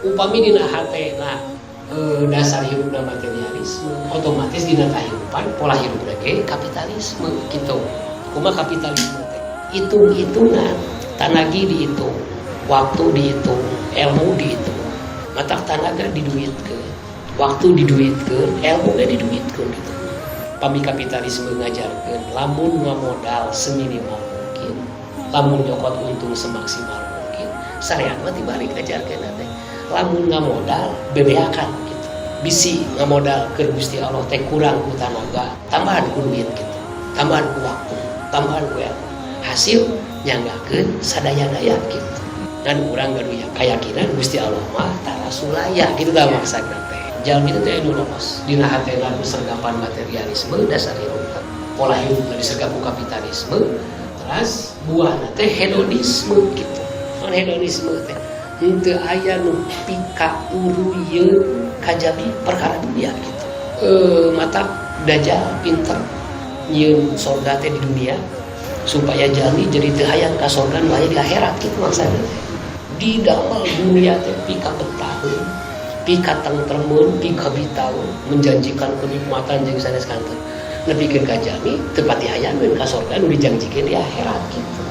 upami dina hatena dasar hidupna materialisme, otomatis dina kahirupan pola hidup lagi kapitalisme gitu. Kumaha kapitalisme teh? Hitung-hitungan, tanagi dihitung, waktu dihitung, ilmu dihitung. Matak tanaga diduitkeun, waktu diduitkeun, ilmu ge diduitkeun gitu. Pami kapitalisme ngajarkeun lamun ngamodal seminimal mungkin, lamun nyokot untung semaksimal mungkin. Sarean mah tibalik ngajarkeun teh. Lamun ngamodal bebeakan gitu. Bisi ngamodal ke Gusti Allah teh kurang ku tanaga, tambahan ku duit gitu. Tambahan ku waktu, tambahan ku ilmu. Hasil nyanggakeun sadaya-daya gitu. Dan urang gaduh keyakinan Gusti Allah mah tara sulaya gitu tah maksudna teh. Jalmi teh anu lolos dina hatena sergapan materialisme dasar hidup. Pola hidup disergap ku kapitalisme, terus buahna teh hedonisme gitu. Mun hedonisme teh henteu aya nu pika uruyeun kajabi perkara dunia gitu. Mata dajal pinter nyieun sorga teh di dunia supaya jalmi jadi teu hayang ka sorga nu aya di akhirat kitu maksudna. Di dalam dunia teh pika betaheun, pika tangtremeun, pika bitaun menjanjikan kenikmatan jeung sanes kanten. Nepikeun ka jalmi teu pati hayang ka sorga nu dijanjikeun di akhirat kitu.